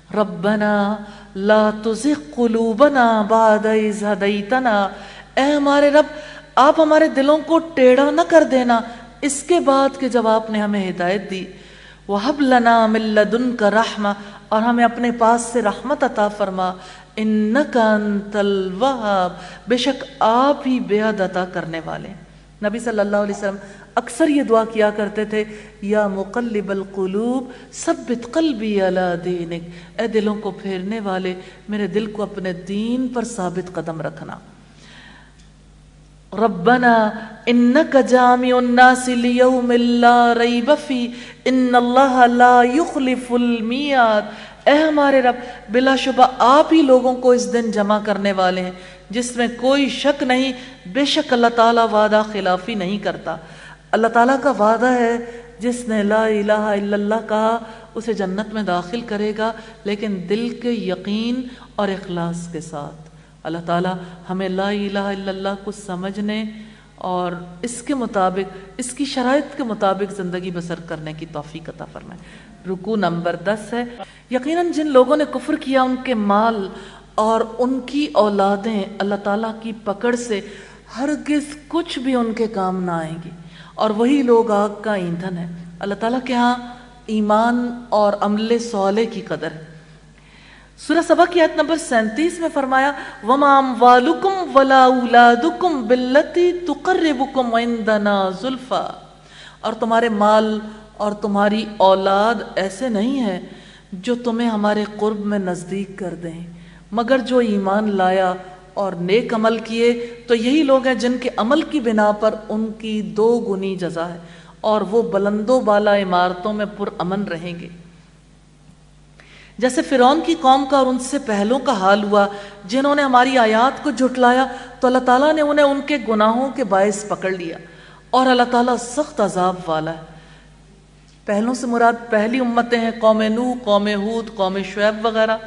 ربنا لا تزغ قلوبنا بعد اذ ہدیتنا، اے ہمارے رب آپ ہمارے دلوں کو ٹیڑھا نہ کر دینا اس کے بعد کہ جب آپ نے ہمیں ہدایت دی، وَهَبْ لَنَا مِن لَّدُنْكَ رَحْمَةً، اور ہمیں اپنے پاس سے رحمت عطا فرما، إِنَّكَ أَنتَ الْوَهَّابُ، بے شک آپ ہی بے حد عطا کرنے والے ہیں۔ نبی صلی اللہ علیہ وسلم اکثر یہ دعا کیا کرتے تھے، یا مقلب القلوب ثبت قلبی علی دینک، اے دلوں کو پھیرنے والے میرے دل کو اپنے دین پر ثابت قدم رکھنا۔ ربنا انک جامع الناس لیوم لا ریب فیہ ان اللہ لا یخلف المیعاد، اے ہمارے رب بلا شبہ آپ ہی لوگوں کو اس دن جمع کرنے والے ہیں جس میں کوئی شک نہیں، بے شک اللہ تعالیٰ وعدہ خلافی نہیں کرتا۔ اللہ تعالیٰ کا وعدہ ہے جس نے لا الہ الا اللہ کہا اسے جنت میں داخل کرے گا، لیکن دل کے یقین اور اخلاص کے ساتھ۔ اللہ تعالیٰ ہمیں لا الہ الا اللہ کو سمجھنے اور اس کے مطابق، اس کی شرائط کے مطابق زندگی بسر کرنے کی توفیق عطا فرمائے۔ رکوع نمبر 10 ہے، یقیناً جن لوگوں نے کفر کیا ان کے مال اور ان کی اولادیں اللہ تعالیٰ کی پکڑ سے ہرگز کچھ بھی ان کے کام نہ آئیں گی، اور وہی لوگ آگ کا ایندھن ہے۔ اللہ تعالیٰ کے ہاں ایمان اور عمل صالح کی قدر ہے۔ سورہ سبا کی آیت نمبر 37 میں فرمایا وَمَا أَمْوَالُكُمْ وَلَا أَوْلَادُكُمْ بِالَّتِي تُقَرِّبُكُمْ عِنْدَنَا زُلْفَىٰ، اور تمہارے مال اور تمہاری اولاد ایسے نہیں ہیں جو تمہیں ہمارے قرب میں نزدیک کر دیں، مگر جو ایمان لایا اور نیک عمل کیے، تو یہی لوگ ہیں جن کے عمل کی بنا پر ان کی 2 گنی جزا ہے، اور وہ بلند و بالا عمارتوں میں پرامن رہیں گے۔ جیسے فرعون کی قوم کا اور ان سے پہلوں کا حال ہوا، جنہوں نے ہماری آیات کو جھٹلایا تو اللہ تعالیٰ نے انہیں ان کے گناہوں کے باعث پکڑ لیا، اور اللہ تعالیٰ سخت عذاب والا ہے۔ پہلوں سے مراد پہلی امتیں ہیں، قوم نوح، قوم ہود، قوم شعیب وغیرہ۔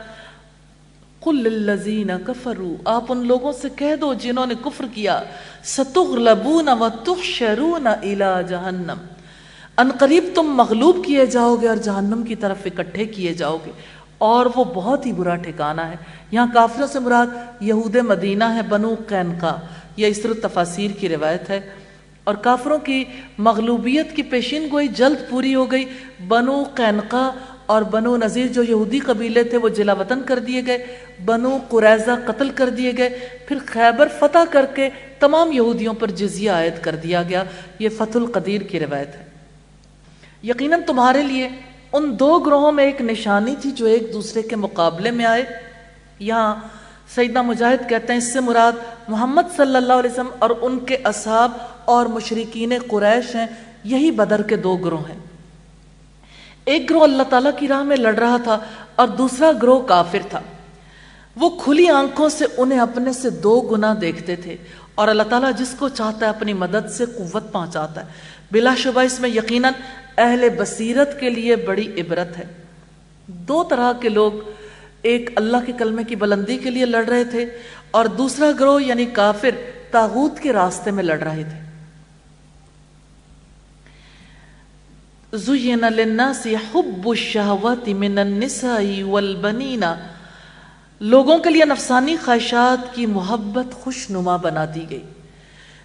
قُلْ لِلَّذِينَ كَفَرُوا، آپ ان لوگوں سے کہہ دو جنہوں نے کفر کیا، سَتُغْلَبُونَ وَتُحْشَرُونَ إِلَى جَهَنَّمَ، ان قریب تم مغلوب کیے جاؤ گے اور جہنم کی طرف اکٹھے کیے جاؤ گے، اور وہ بہت ہی برا ٹھکانہ ہے۔ یہاں کافروں سے مراد یہود مدینہ ہے، بنو قینقاع، یہ اسر تفاسیر کی روایت ہے، اور کافروں کی مغلوبیت کی پیشین گوئی جلد پوری ہو گئی۔ بنو قینقاع اور بنو نذیر جو یہودی قبیلے تھے وہ جلا وطن کر دیے گئے، بنو قریظہ قتل کر دیے گئے، پھر خیبر فتح کر کے تمام یہودیوں پر جزیہ عائد کر دیا گیا۔ یہ فتح القدیر کی روایت ہے۔ یقیناً تمہارے لیے ان 2 گروہوں میں ایک نشانی تھی جو ایک دوسرے کے مقابلے میں آئے۔ یہاں سیدنا مجاہد کہتے ہیں اس سے مراد محمد صلی اللہ علیہ وسلم اور ان کے اصحاب اور مشرکین قریش ہیں، یہی بدر کے 2 گروہ ہیں۔ ایک گروہ اللہ تعالیٰ کی راہ میں لڑ رہا تھا اور دوسرا گروہ کافر تھا۔ وہ کھلی آنکھوں سے انہیں اپنے سے 2 گنا دیکھتے تھے، اور اللہ تعالیٰ جس کو چاہتا ہے اپنی مدد سے قوت پہنچاتا ہے۔ بلا شبہ اس میں یقیناً اہل بصیرت کے لیے بڑی عبرت ہے۔ 2 طرح کے لوگ، ایک اللہ کے کلمے کی بلندی کے لیے لڑ رہے تھے، اور دوسرا گروہ یعنی کافر طاغوت کے راستے میں لڑ رہے تھے۔ زُيِّنَ لِلنَّاسِ حُبُّ الشَّهَوَاتِ مِنَ النِّسَاءِ وَالْبَنِينَ، لوگوں کے لیے نفسانی خواہشات کی محبت خوشنما بنا دی گئی،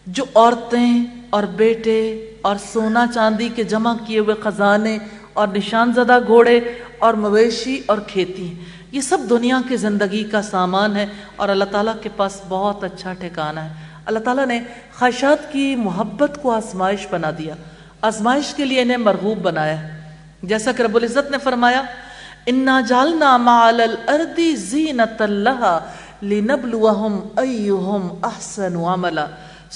جو عورتیں اور بیٹے اور سونا چاندی کے جمع کیے ہوئے خزانے اور نشان زدہ گھوڑے اور مویشی اور کھیتی ہیں، یہ سب دنیا کی زندگی کا سامان ہے، اور اللہ تعالیٰ کے پاس بہت اچھا ٹھکانہ ہے۔ اللہ تعالیٰ نے خواہشات کی محبت کو آزمائش بنا دیا، آزمائش کے لیے انہیں مرغوب بنایا ہے۔ جیسا کہ رب العزت نے فرمایا اِنَّا جَعَلْنَا مَا عَلَى الْأَرْضِ زِينَةً لَهَا لِنَبْلُوَهُمْ أَيُّهُمْ أَحْسَنُ عَمَلًا،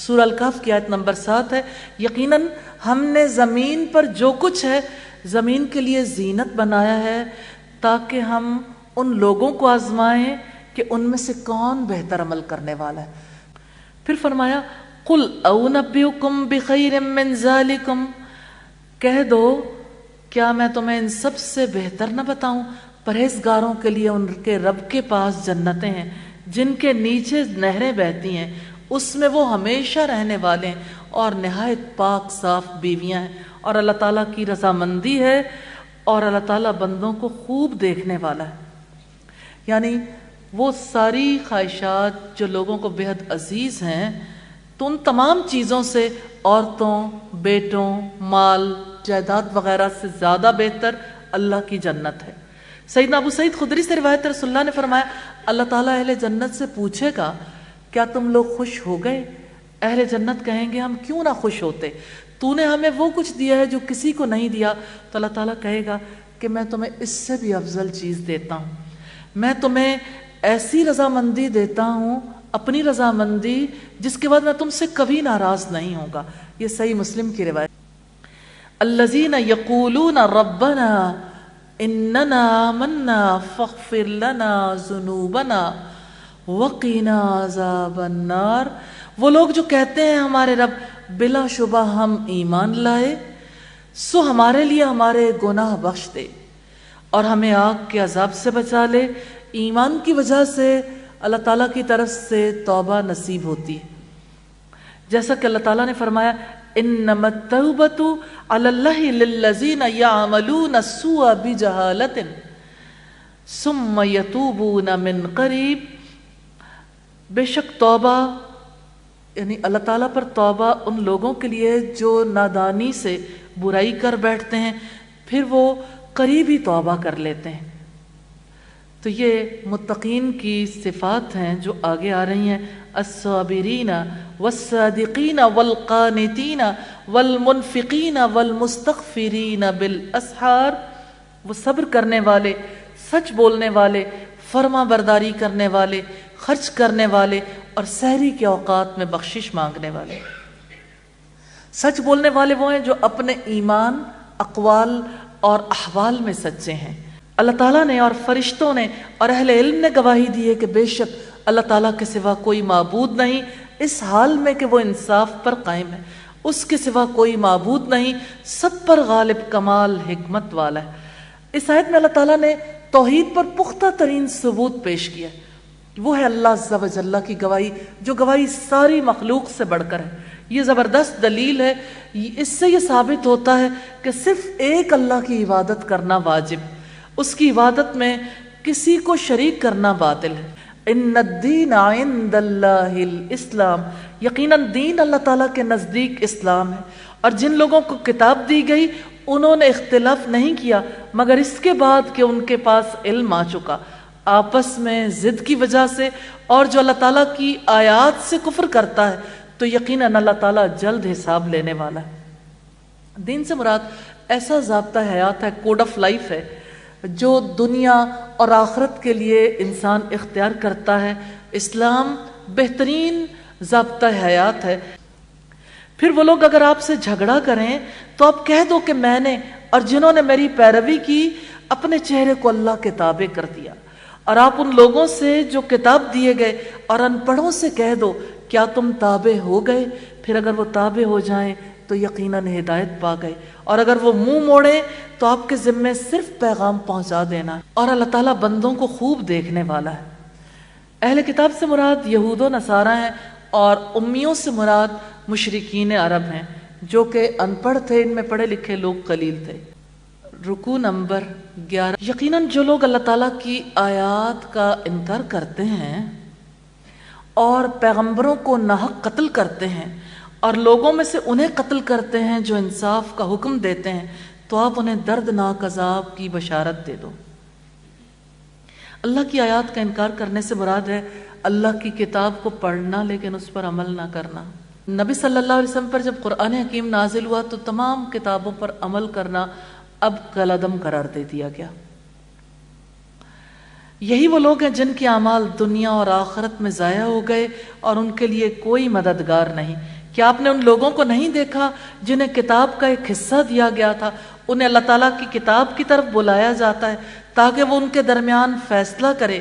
سورہ الکہف کی آیت نمبر 7 ہے۔ یقیناً ہم نے زمین پر جو کچھ ہے زمین کے لیے زینت بنایا ہے، تاکہ ہم ان لوگوں کو آزمائیں کہ ان میں سے کون بہتر عمل کرنے والا ہے۔ پھر فرمایا قُلْ أَوْنَبِّئُكُمْ بِخَيْرٍ مِّن ذَلِكُمْ، کہہ دو کیا میں تمہیں ان سب سے بہتر نہ بتاؤں؟ پرہیزگاروں کے لیے ان کے رب کے پاس جنتیں ہیں جن کے نیچے نہریں بہتی ہیں، اس میں وہ ہمیشہ رہنے والے ہیں، اور نہایت پاک صاف بیویاں ہیں، اور اللہ تعالیٰ کی رضامندی ہے، اور اللہ تعالیٰ بندوں کو خوب دیکھنے والا ہے۔ یعنی وہ ساری خواہشات جو لوگوں کو بے حد عزیز ہیں، تو ان تمام چیزوں سے عورتوں، بیٹوں، مال، جائیداد وغیرہ سے زیادہ بہتر اللہ کی جنت ہے۔ سیدنا ابو سعید خدری سے روایت، رسول اللہ نے فرمایا اللہ تعالیٰ اہل جنت سے پوچھے گا کیا تم لوگ خوش ہو گئے؟ اہل جنت کہیں گے ہم کیوں نہ خوش ہوتے، تو نے ہمیں وہ کچھ دیا ہے جو کسی کو نہیں دیا۔ تو اللہ تعالیٰ کہے گا کہ میں تمہیں اس سے بھی افضل چیز دیتا ہوں، میں تمہیں ایسی رضامندی دیتا ہوں، اپنی رضامندی جس کے بعد میں تم سے کبھی ناراض نہیں ہوں گا۔ یہ صحیح مسلم کی روایت۔ الذین یقولون ربنا اننا آمنا فاغفر لنا ذنوبنا وقنا عذاب النار، وہ لوگ جو کہتے ہیں ہمارے رب بلا شبہ ہم ایمان لائے، سو ہمارے لیے ہمارے گناہ بخش دے اور ہمیں آگ کے عذاب سے بچا لے۔ ایمان کی وجہ سے اللہ تعالیٰ کی طرف سے توبہ نصیب ہوتی ہے، جیسا کہ اللہ تعالیٰ نے فرمایا انما التوبۃ علی اللہ للذین یعملون السوء بجہالۃ ثم یتوبون من قریب، بے شک توبہ یعنی اللہ تعالیٰ پر توبہ ان لوگوں کے لیے جو نادانی سے برائی کر بیٹھتے ہیں پھر وہ قریب ہی توبہ کر لیتے ہیں۔ تو یہ متقین کی صفات ہیں جو آگے آ رہی ہیں، الصابرین والصادقین والقانتین والمنفقین والمستغفرین بالاسحار، وہ صبر کرنے والے، سچ بولنے والے، فرما برداری کرنے والے، خرچ کرنے والے اور سحری کے اوقات میں بخشش مانگنے والے۔ سچ بولنے والے وہ ہیں جو اپنے ایمان، اقوال اور احوال میں سچے ہیں۔ اللہ تعالیٰ نے اور فرشتوں نے اور اہل علم نے گواہی دی ہے کہ بے شک اللہ تعالیٰ کے سوا کوئی معبود نہیں، اس حال میں کہ وہ انصاف پر قائم ہے، اس کے سوا کوئی معبود نہیں، سب پر غالب، کمال حکمت والا ہے۔ اس آیت میں اللہ تعالیٰ نے توحید پر پختہ ترین ثبوت پیش کیا ہے، وہ ہے اللہ عز و جل کی گواہی، جو گواہی ساری مخلوق سے بڑھ کر ہے۔ یہ زبردست دلیل ہے، اس سے یہ ثابت ہوتا ہے کہ صرف ایک اللہ کی عبادت کرنا واجب، اس کی عبادت میں کسی کو شریک کرنا باطل ہے۔ ان الدین عند اللہ الاسلام، یقیناً دین اللہ تعالیٰ کے نزدیک اسلام ہے، اور جن لوگوں کو کتاب دی گئی انہوں نے اختلاف نہیں کیا مگر اس کے بعد کہ ان کے پاس علم آ چکا، آپس میں ضد کی وجہ سے، اور جو اللہ تعالیٰ کی آیات سے کفر کرتا ہے تو یقیناً اللہ تعالیٰ جلد حساب لینے والا ہے۔ دین سے مراد ایسا ضابطہ حیات ہے، کوڈ آف لائف ہے، جو دنیا اور آخرت کے لیے انسان اختیار کرتا ہے۔ اسلام بہترین ضابطہ حیات ہے۔ پھر وہ لوگ اگر آپ سے جھگڑا کریں تو آپ کہہ دو کہ میں نے اور جنہوں نے میری پیروی کی اپنے چہرے کو اللہ کے تابع کر دیا، اور آپ ان لوگوں سے جو کتاب دیے گئے اور ان پڑھوں سے کہہ دو کیا تم تابع ہو گئے؟ پھر اگر وہ تابع ہو جائیں تو یقیناً ہدایت پا گئے، اور اگر وہ منہ موڑیں تو آپ کے ذمے صرف پیغام پہنچا دینا ہے، اور اللہ تعالیٰ بندوں کو خوب دیکھنے والا ہے۔ اہل کتاب سے مراد یہود و نصارہ ہیں، اور امیوں سے مراد مشرکین عرب ہیں جو کہ ان پڑھ تھے، ان میں پڑھے لکھے لوگ قلیل تھے۔ رکوع نمبر 11، یقیناً جو لوگ اللہ تعالیٰ کی آیات کا انکار کرتے ہیں اور پیغمبروں کو ناحق قتل کرتے ہیں اور لوگوں میں سے انہیں قتل کرتے ہیں جو انصاف کا حکم دیتے ہیں، تو آپ انہیں دردناک عذاب کی بشارت دے دو۔ اللہ کی آیات کا انکار کرنے سے مراد ہے اللہ کی کتاب کو پڑھنا لیکن اس پر عمل نہ کرنا۔ نبی صلی اللہ علیہ وسلم پر جب قرآن حکیم نازل ہوا تو تمام کتابوں پر عمل کرنا اب کالعدم قرار دے دیا گیا۔ یہی وہ لوگ ہیں جن کے اعمال دنیا اور آخرت میں ضائع ہو گئے اور ان کے لیے کوئی مددگار نہیں۔ کیا آپ نے ان لوگوں کو نہیں دیکھا جنہیں کتاب کا ایک حصہ دیا گیا تھا؟ انہیں اللہ تعالیٰ کی کتاب کی طرف بلایا جاتا ہے تاکہ وہ ان کے درمیان فیصلہ کرے،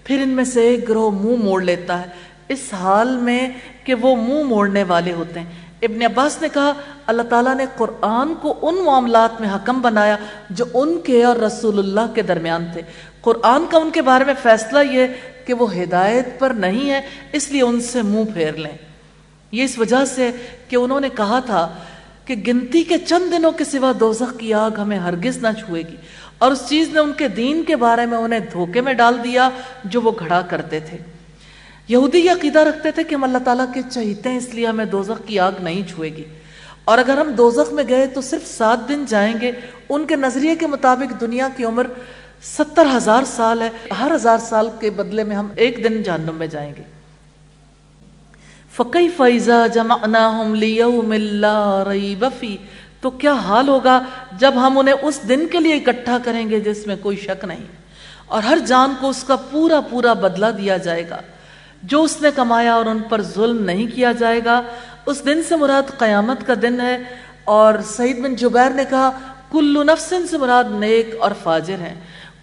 پھر ان میں سے ایک گروہ منہ موڑ لیتا ہے، اس حال میں کہ وہ منہ موڑنے والے ہوتے ہیں۔ ابن عباس نے کہا اللہ تعالیٰ نے قرآن کو ان معاملات میں حکم بنایا جو ان کے اور رسول اللہ کے درمیان تھے۔ قرآن کا ان کے بارے میں فیصلہ یہ کہ وہ ہدایت پر نہیں ہے، اس لیے ان سے منہ پھیر لیں۔ یہ اس وجہ سے کہ انہوں نے کہا تھا کہ گنتی کے چند دنوں کے سوا دوزخ کی آگ ہمیں ہرگز نہ چھوئے گی، اور اس چیز نے ان کے دین کے بارے میں انہیں دھوکے میں ڈال دیا جو وہ گھڑا کرتے تھے۔ یہودی یہ عقیدہ رکھتے تھے کہ ہم اللہ تعالیٰ کے چہیتے ہیں، اس لیے ہمیں دوزخ کی آگ نہیں چھوئے گی، اور اگر ہم دوزخ میں گئے تو صرف 7 دن جائیں گے۔ ان کے نظریے کے مطابق دنیا کی عمر 70,000 سال ہے، ہر 1000 سال کے بدلے میں ہم 1 دن جہنم میں جائیں گے۔ فَكَيْفَ إِذَا جَمَعْنَاهُمْ لِيَوْمٍ لَا رَيْبَ فِيهِ، تو کیا حال ہوگا جب ہم انہیں اس دن کے لیے اکٹھا کریں گے جس میں کوئی شک نہیں، اور ہر جان کو اس کا پورا پورا بدلہ دیا جائے گا جو اس نے کمایا، اور ان پر ظلم نہیں کیا جائے گا۔ اس دن سے مراد قیامت کا دن ہے، اور سعید بن جبیر نے کہا کل نفس سے مراد نیک اور فاجر ہیں۔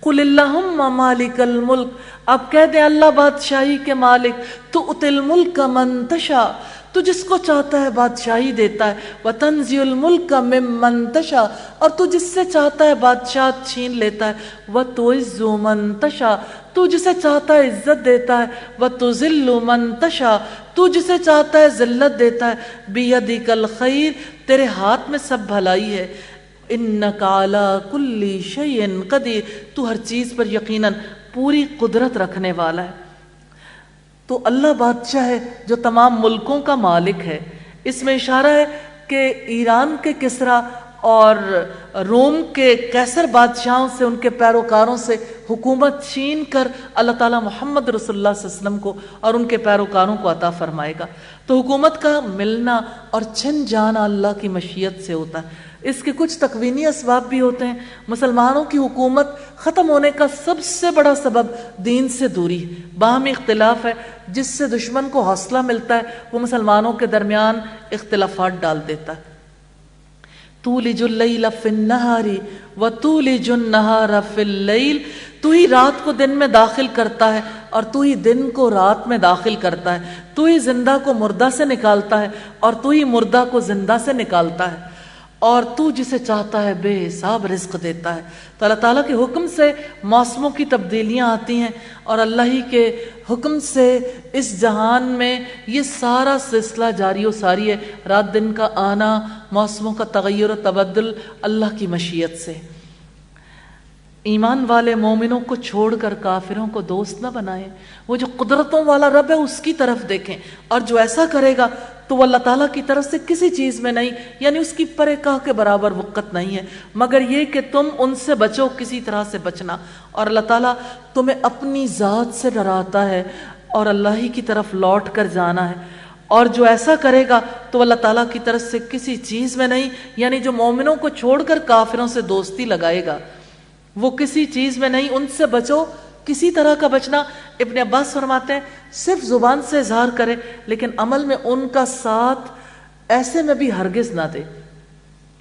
قل اللہم مالک الملک، اب کہہ دیں اللہ بادشاہی کے مالک، تؤتی الملک من تشاء، تو جس کو چاہتا ہے بادشاہی دیتا ہے، وتنزع الملک ممن تشاء، اور تو جس سے چاہتا ہے بادشاہ چھین لیتا ہے، وتعز من تشاء، تو جسے چاہتا ہے عزت دیتا ہے، وتذل من تشاء، تو جسے چاہتا ہے ذلت دیتا ہے، بیدک الخیر، تیرے ہاتھ میں سب بھلائی ہے، انک علی کل شیء قدیر، تو ہر چیز پر یقیناً پوری قدرت رکھنے والا ہے۔ تو اللہ بادشاہ ہے جو تمام ملکوں کا مالک ہے۔ اس میں اشارہ ہے کہ ایران کے کسریٰ اور روم کے قیصر بادشاہوں سے، ان کے پیروکاروں سے حکومت چھین کر اللہ تعالیٰ محمد رسول اللہ صلی اللہ علیہ وسلم کو اور ان کے پیروکاروں کو عطا فرمائے گا۔ تو حکومت کا ملنا اور چھن جانا اللہ کی مشیت سے ہوتا ہے۔ اس کے کچھ تکوینی اسباب بھی ہوتے ہیں۔ مسلمانوں کی حکومت ختم ہونے کا سب سے بڑا سبب دین سے دوری ہے، باہمی اختلاف ہے، جس سے دشمن کو حوصلہ ملتا ہے، وہ مسلمانوں کے درمیان اختلافات ڈال دیتا ہے۔ تولج اللیل فی النہار وتولج النہار فی اللیل، تو ہی رات کو دن میں داخل کرتا ہے اور تو ہی دن کو رات میں داخل کرتا ہے، تو ہی زندہ کو مردہ سے نکالتا ہے اور تو ہی مردہ کو زندہ سے نکالتا ہے، اور تو جسے چاہتا ہے بے حساب رزق دیتا ہے۔ تو اللہ تعالیٰ کے حکم سے موسموں کی تبدیلیاں آتی ہیں، اور اللہ ہی کے حکم سے اس جہان میں یہ سارا سلسلہ جاری و ساری ہے۔ رات دن کا آنا، موسموں کا تغیر و تبدل اللہ کی مشیت سے۔ ایمان والے مومنوں کو چھوڑ کر کافروں کو دوست نہ بنائیں، وہ جو قدرتوں والا رب ہے اس کی طرف دیکھیں، اور جو ایسا کرے گا تو وہ اللہ تعالیٰ کی طرف سے کسی چیز میں نہیں، یعنی اس کی پرکاہ کے برابر وقت نہیں ہے، مگر یہ کہ تم ان سے بچو، کسی طرح سے بچنا، اور اللہ تعالیٰ تمہیں اپنی ذات سے ڈراتا ہے اور اللہ ہی کی طرف لوٹ کر جانا ہے، اور جو ایسا کرے گا تو اللہ تعالیٰ کی طرف سے کسی چیز میں نہیں، یعنی جو مومنوں کو چھوڑ کر کافروں سے دوستی لگائے گا وہ کسی چیز میں نہیں، ان سے بچو، کسی طرح کا بچنا۔ ابن عباس فرماتے ہیں صرف زبان سے اظہار کرے لیکن عمل میں ان کا ساتھ ایسے میں بھی ہرگز نہ دے۔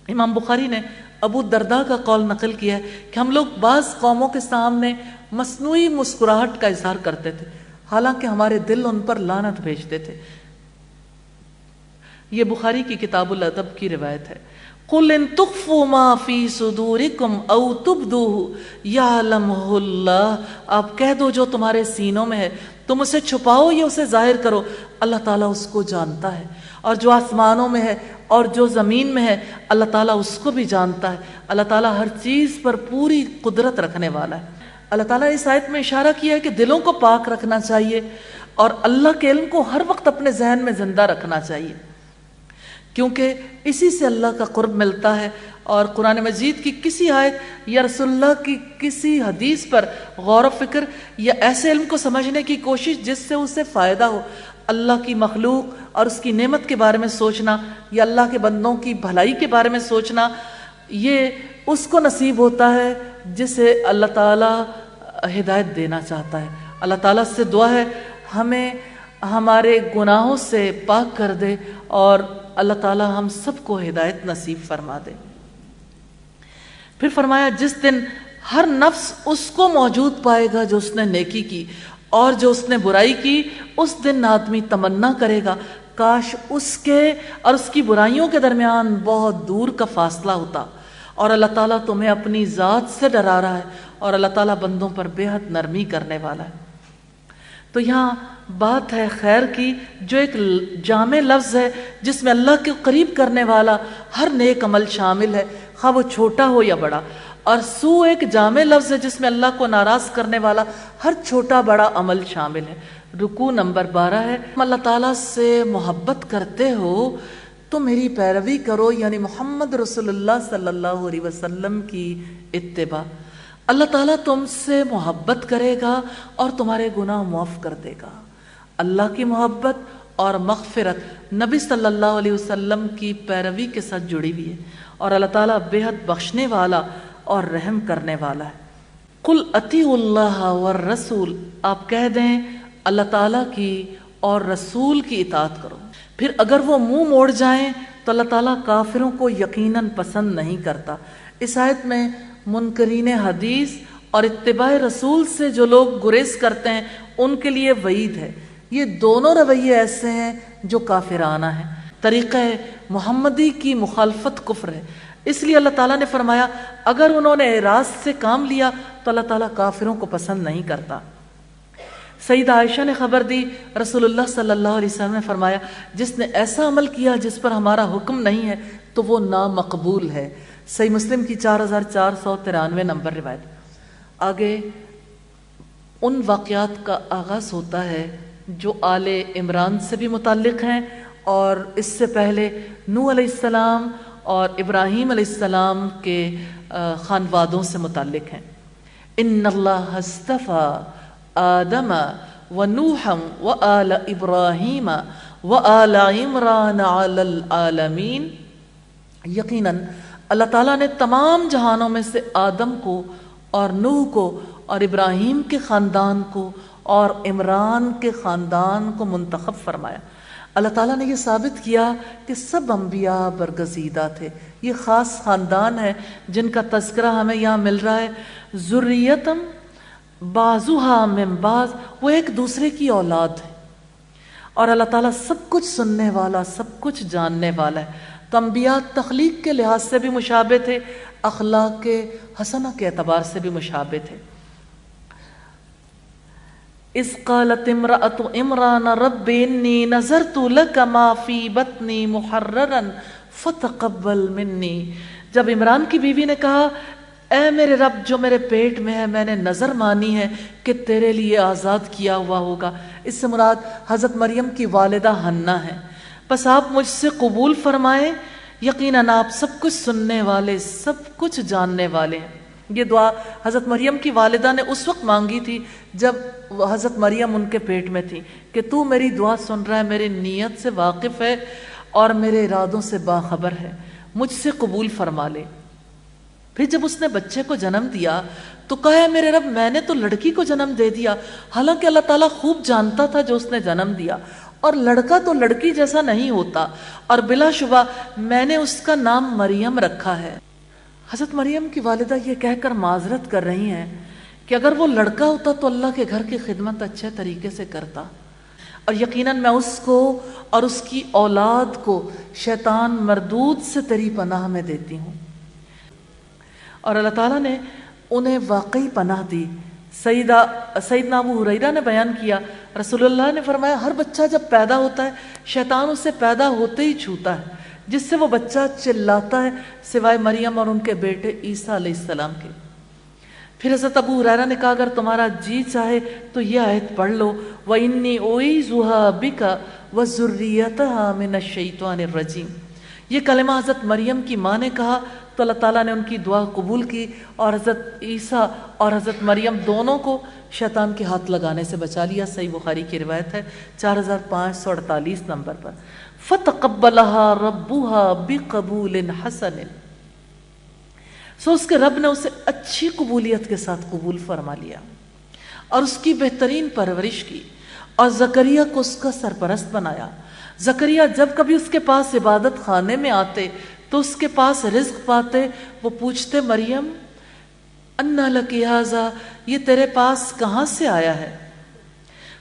امام بخاری نے ابو درداء کا قول نقل کیا ہے کہ ہم لوگ بعض قوموں کے سامنے مصنوعی مسکراہٹ کا اظہار کرتے تھے حالانکہ ہمارے دل ان پر لعنت بھیجتے تھے۔ یہ بخاری کی کتاب الادب کی روایت ہے۔ قُلْ إِن تُخْفُوا مَا فِي صُدُورِكُمْ أَوْ تُبْدُوهُ يَعْلَمُهُ اللَّهُ، آپ کہہ دو جو تمہارے سینوں میں ہے تم اسے چھپاؤ یا اسے ظاہر کرو، اللہ تعالیٰ اس کو جانتا ہے، اور جو آسمانوں میں ہے اور جو زمین میں ہے اللہ تعالیٰ اس کو بھی جانتا ہے۔ اللہ تعالیٰ ہر چیز پر پوری قدرت رکھنے والا ہے۔ اللہ تعالیٰ نے اس آیت میں اشارہ کیا ہے کہ دلوں کو پاک رکھنا چاہیے اور اللہ کے علم کو ہر وقت اپنے ذہن میں زندہ رکھنا چاہیے، کیونکہ اسی سے اللہ کا قرب ملتا ہے۔ اور قرآن مجید کی کسی آیت یا رسول اللہ کی کسی حدیث پر غور و فکر یا ایسے علم کو سمجھنے کی کوشش جس سے اسے فائدہ ہو، اللہ کی مخلوق اور اس کی نعمت کے بارے میں سوچنا یا اللہ کے بندوں کی بھلائی کے بارے میں سوچنا، یہ اس کو نصیب ہوتا ہے جسے اللہ تعالیٰ ہدایت دینا چاہتا ہے۔ اللہ تعالیٰ سے دعا ہے ہمیں ہمارے گناہوں سے پاک کر دے اور اللہ تعالیٰ ہم سب کو ہدایت نصیب فرما دے۔ پھر فرمایا جس دن ہر نفس اس کو موجود پائے گا جو اس نے نیکی کی، اور جو اس نے برائی کی اس دن آدمی تمنا کرے گا کاش اس کے اور اس کی برائیوں کے درمیان بہت دور کا فاصلہ ہوتا۔ اور اللہ تعالیٰ تمہیں اپنی ذات سے ڈرا رہا ہے اور اللہ تعالیٰ بندوں پر بے حد نرمی کرنے والا ہے۔ تو یہاں بات ہے خیر کی، جو ایک جامع لفظ ہے جس میں اللہ کے قریب کرنے والا ہر نیک عمل شامل ہے، خواہ وہ چھوٹا ہو یا بڑا۔ اور سو ایک جامع لفظ ہے جس میں اللہ کو ناراض کرنے والا ہر چھوٹا بڑا عمل شامل ہے۔ رکوع نمبر 12 ہے، اللہ تعالیٰ سے محبت کرتے ہو تو میری پیروی کرو، یعنی محمد رسول اللہ صلی اللہ علیہ وسلم کی اتباع۔ اللہ تعالیٰ تم سے محبت کرے گا اور تمہارے گناہ معاف کر دے گا۔ اللہ کی محبت اور مغفرت نبی صلی اللہ علیہ وسلم کی پیروی کے ساتھ جڑی ہوئی ہے، اور اللہ تعالیٰ بے حد بخشنے والا اور رحم کرنے والا ہے۔ قل اطیعوا اللہ والرسول، آپ کہہ دیں اللہ تعالیٰ کی اور رسول کی اطاعت کرو۔ پھر اگر وہ منہ موڑ جائیں تو اللہ تعالیٰ کافروں کو یقیناً پسند نہیں کرتا۔ اس آیت میں منکرین حدیث اور اتباع رسول سے جو لوگ گریز کرتے ہیں ان کے لیے وعید ہے۔ یہ دونوں رویے ایسے ہیں جو کافرانہ ہیں۔ طریقہ محمدی کی مخالفت کفر ہے، اس لیے اللہ تعالیٰ نے فرمایا اگر انہوں نے اعراض سے کام لیا تو اللہ تعالیٰ کافروں کو پسند نہیں کرتا۔ سیدہ عائشہ نے خبر دی، رسول اللہ صلی اللہ علیہ وسلم نے فرمایا جس نے ایسا عمل کیا جس پر ہمارا حکم نہیں ہے تو وہ نامقبول ہے۔ صحیح مسلم کی 4493 نمبر روایت۔ آگے ان واقعات کا آغاز ہوتا ہے جو آل عمران سے بھی متعلق ہیں اور اس سے پہلے نوح علیہ السلام اور ابراہیم علیہ السلام کے خانوادوں سے متعلق ہیں۔ ان اللہ اصطفیٰ آدم ونوحا وآل ابراہیم وآل عمران علی العالمین، یقیناً اللہ تعالیٰ نے تمام جہانوں میں سے آدم کو اور نوح کو اور ابراہیم کے خاندان کو اور عمران کے خاندان کو منتخب فرمایا۔ اللہ تعالیٰ نے یہ ثابت کیا کہ سب انبیاء برگزیدہ تھے، یہ خاص خاندان ہے جن کا تذکرہ ہمیں یہاں مل رہا ہے۔ ذریتم بعضها من بعض، وہ ایک دوسرے کی اولاد ہے، اور اللہ تعالیٰ سب کچھ سننے والا سب کچھ جاننے والا ہے۔ تو انبیاء تخلیق کے لحاظ سے بھی مشابہ تھے، اخلاق حسنہ کے اعتبار سے بھی مشابہ تھے۔ اذ قالت امرأۃ عمران رب انی نذرت لک ما فی بطنی محررا فتقبل منی، جب عمران کی بیوی نے کہا اے میرے رب جو میرے پیٹ میں ہے میں نے نظر مانی ہے کہ تیرے لیے آزاد کیا ہوا ہوگا، اس سے مراد حضرت مریم کی والدہ حنہ ہے، بس آپ مجھ سے قبول فرمائیں، یقیناً آپ سب کچھ سننے والے سب کچھ جاننے والے ہیں۔ یہ دعا حضرت مریم کی والدہ نے اس وقت مانگی تھی جب حضرت مریم ان کے پیٹ میں تھی کہ تو میری دعا سن رہا ہے، میری نیت سے واقف ہے اور میرے ارادوں سے باخبر ہے، مجھ سے قبول فرما لے۔ پھر جب اس نے بچے کو جنم دیا تو کہا ہے میرے رب میں نے تو لڑکی کو جنم دے دیا، حالانکہ اللہ تعالیٰ خوب جانتا تھا جو اس نے جنم دیا، اور لڑکا تو لڑکی جیسا نہیں ہوتا، اور بلا شبہ میں نے اس کا نام مریم رکھا ہے۔ حضرت مریم کی والدہ یہ کہہ کر معذرت کر رہی ہیں کہ اگر وہ لڑکا ہوتا تو اللہ کے گھر کی خدمت اچھے طریقے سے کرتا، اور یقیناً میں اس کو اور اس کی اولاد کو شیطان مردود سے تیری پناہ میں دیتی ہوں۔ اور اللہ تعالیٰ نے انہیں واقعی پناہ دی۔ سیدنا ابو ہریرہ نے بیان کیا رسول اللہ نے فرمایا ہر بچہ جب پیدا ہوتا ہے شیطان اسے پیدا ہوتے ہی چھوتا ہے، جس سے وہ بچہ چلاتا ہے سوائے مریم اور ان کے بیٹے عیسیٰ علیہ السلام کے۔ پھر حضرت ابو ہریرہ نے کہا اگر تمہارا جی چاہے تو یہ آیت پڑھ لو، وَإِنِّي أُعِيذُهَا بِكَ وَذُرِّيَّتَهَا مِنَ الشَّيْطَانِ الرَّجِيمِ، یہ کلمہ حضرت مریم کی ماں نے کہا تو اللہ تعالیٰ نے ان کی دعا قبول کی اور حضرت عیسیٰ اور حضرت مریم دونوں کو شیطان کے ہاتھ لگانے سے بچا لیا۔ صحیح بخاری کی روایت ہے 4548 نمبر پر۔ فَتَقَبَّلَهَا رَبُّهَا بِقَبُولٍ حَسَنٍ، سو اس کے رب نے اسے اچھی قبولیت کے ساتھ قبول فرما لیا اور اس کی بہترین پرورش کی، اور زکریا کو اس کا سرپرست بنایا۔ زکریا جب کبھی اس کے پاس عبادت خانے میں آتے تو اس کے پاس رزق پاتے، وہ پوچھتے مریم انا لکی ھذا، یہ تیرے پاس کہاں سے آیا ہے؟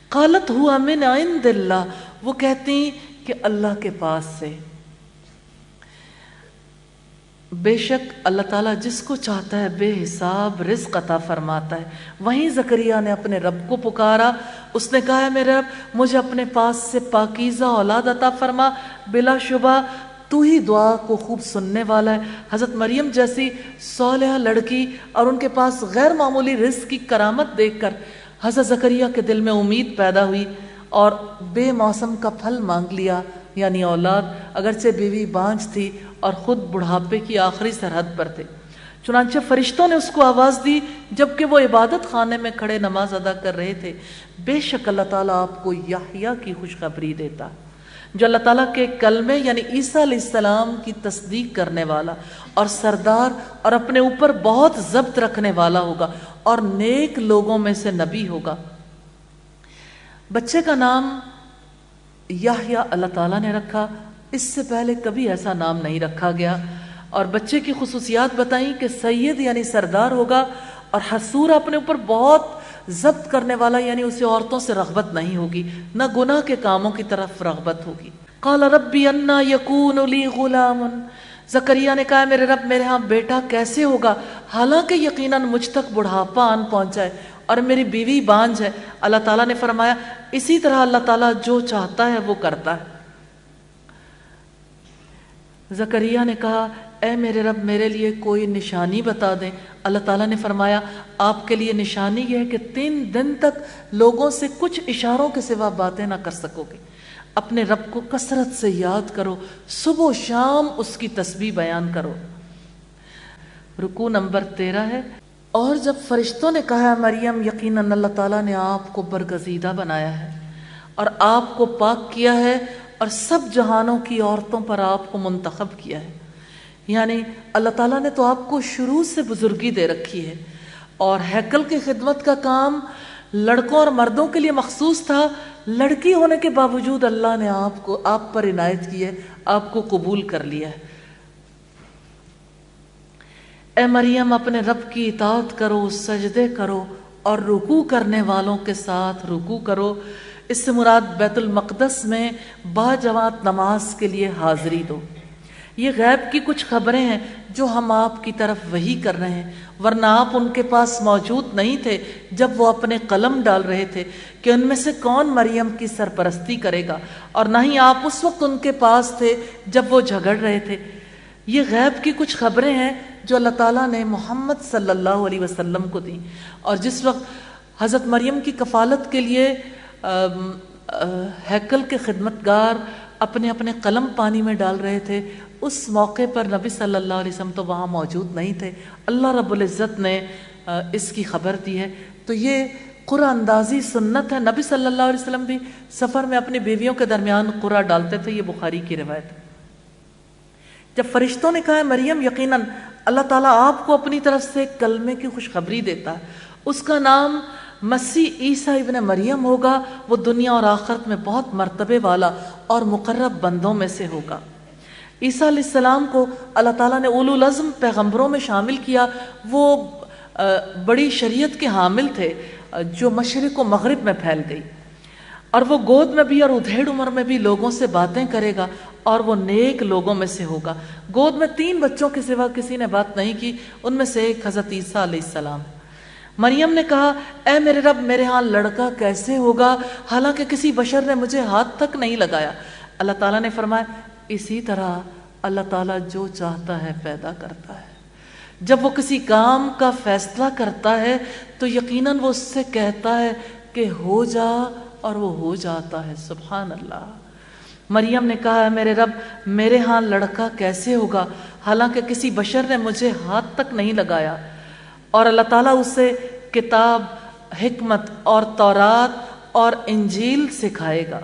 قالت ہوا من عند اللہ، وہ کہتی کہ اللہ کے پاس سے۔ بے شک اللہ تعالیٰ جس کو چاہتا ہے بے حساب رزق عطا فرماتا ہے۔ وہیں زکریا نے اپنے رب کو پکارا، اس نے کہا ہے میرے رب مجھے اپنے پاس سے پاکیزہ اولاد عطا فرما، بلا شبہ تو ہی دعا کو خوب سننے والا ہے۔ حضرت مریم جیسی صالحہ لڑکی اور ان کے پاس غیر معمولی رزق کی کرامت دیکھ کر حضرت زکریا کے دل میں امید پیدا ہوئی اور بے موسم کا پھل مانگ لیا، یعنی اولاد، اگرچہ بیوی بانجھ تھی اور خود بڑھاپے کی آخری سرحد پر تھے۔ چنانچہ فرشتوں نے اس کو آواز دی جبکہ وہ عبادت خانے میں کھڑے نماز ادا کر رہے تھے، بے شک اللہ تعالیٰ آپ کو یحییٰ کی خوشخبری دیتا جو اللہ تعالیٰ کے کلمے یعنی عیسیٰ علیہ السلام کی تصدیق کرنے والا اور سردار اور اپنے اوپر بہت ضبط رکھنے والا ہوگا اور نیک لوگوں میں سے نبی ہوگا۔ بچے کا نام یحییٰ اللہ تعالیٰ نے رکھا، اس سے پہلے کبھی ایسا نام نہیں رکھا گیا، اور بچے کی خصوصیات بتائیں کہ سید یعنی سردار ہوگا اور حسور اپنے اوپر بہت ضبط کرنے والا، یعنی اسے عورتوں سے رغبت نہیں ہوگی، نہ گناہ کے کاموں کی طرف رغبت ہوگی۔ قال ربی انا یکون لی غلام، زکریا نے کہا میرے رب میرے ہاں بیٹا کیسے ہوگا حالانکہ یقیناً مجھ تک بڑھاپا آن پہنچا ہے اور میری بیوی بانجھ ہے۔ اللہ تعالیٰ نے فرمایا اسی طرح اللہ تعالیٰ جو چاہتا ہے وہ کرتا ہے۔ زکریا نے کہا اے میرے رب میرے لیے کوئی نشانی بتا دیں۔ اللہ تعالیٰ نے فرمایا آپ کے لیے نشانی یہ ہے کہ 3 دن تک لوگوں سے کچھ اشاروں کے سوا باتیں نہ کر سکو گے، اپنے رب کو کثرت سے یاد کرو، صبح و شام اس کی تسبیح بیان کرو۔ رکوع نمبر 13 ہے۔ اور جب فرشتوں نے کہا مریم یقیناً اللہ تعالیٰ نے آپ کو برگزیدہ بنایا ہے اور آپ کو پاک کیا ہے اور سب جہانوں کی عورتوں پر آپ کو منتخب کیا ہے، یعنی اللہ تعالیٰ نے تو آپ کو شروع سے بزرگی دے رکھی ہے، اور ہیکل کی خدمت کا کام لڑکوں اور مردوں کے لیے مخصوص تھا، لڑکی ہونے کے باوجود اللہ نے آپ پر عنایت کی ہے، آپ کو قبول کر لیا ہے۔ اے مریم اپنے رب کی اطاعت کرو، سجدے کرو اور رکوع کرنے والوں کے ساتھ رکوع کرو۔ اس سے مراد بیت المقدس میں باجماعت نماز کے لیے حاضری دو۔ یہ غیب کی کچھ خبریں ہیں جو ہم آپ کی طرف وحی کر رہے ہیں، ورنہ آپ ان کے پاس موجود نہیں تھے جب وہ اپنے قلم ڈال رہے تھے کہ ان میں سے کون مریم کی سرپرستی کرے گا، اور نہ ہی آپ اس وقت ان کے پاس تھے جب وہ جھگڑ رہے تھے۔ یہ غیب کی کچھ خبریں ہیں جو اللہ تعالیٰ نے محمد صلی اللہ علیہ وسلم کو دیں، اور جس وقت حضرت مریم کی کفالت کے لیے ہیکل کے خدمتگار اپنے اپنے قلم پانی میں ڈال رہے تھے، اس موقع پر نبی صلی اللہ علیہ وسلم تو وہاں موجود نہیں تھے، اللہ رب العزت نے اس کی خبر دی ہے۔ تو یہ قرعہ اندازی سنت ہے، نبی صلی اللہ علیہ وسلم بھی سفر میں اپنی بیویوں کے درمیان قرعہ ڈالتے تھے، یہ بخاری کی روایت ہے۔ جب فرشتوں نے کہا مریم یقیناً اللہ تعالیٰ آپ کو اپنی طرف سے کلمے کی خوشخبری دیتا ہے، اس کا نام مسیح عیسیٰ ابن مریم ہوگا، وہ دنیا اور آخرت میں بہت مرتبے والا اور مقرب بندوں میں سے ہوگا۔ عیسیٰ علیہ السلام کو اللہ تعالیٰ نے اولو العزم پیغمبروں میں شامل کیا، وہ بڑی شریعت کے حامل تھے جو مشرق و مغرب میں پھیل گئی، اور وہ گود میں بھی اور ادھیڑ عمر میں بھی لوگوں سے باتیں کرے گا اور وہ نیک لوگوں میں سے ہوگا۔ گود میں 3 بچوں کے سوا کسی نے بات نہیں کی، ان میں سے ایک حضرت عیسیٰ علیہ السلام۔ مریم نے کہا اے میرے رب میرے ہاں لڑکا کیسے ہوگا حالانکہ کسی بشر نے مجھے ہاتھ تک نہیں لگایا۔ اللہ تعالیٰ نے فرمایا اسی طرح اللہ تعالیٰ جو چاہتا ہے پیدا کرتا ہے، جب وہ کسی کام کا فیصلہ کرتا ہے تو یقیناً وہ اس سے کہتا ہے کہ ہو جا اور وہ ہو جاتا ہے۔ سبحان اللہ۔ مریم نے کہا میرے رب میرے ہاں لڑکا کیسے ہوگا حالانکہ کسی بشر نے مجھے ہاتھ تک نہیں لگایا، اور اللہ تعالیٰ اسے کتاب، حکمت اور تورات اور انجیل سکھائے گا،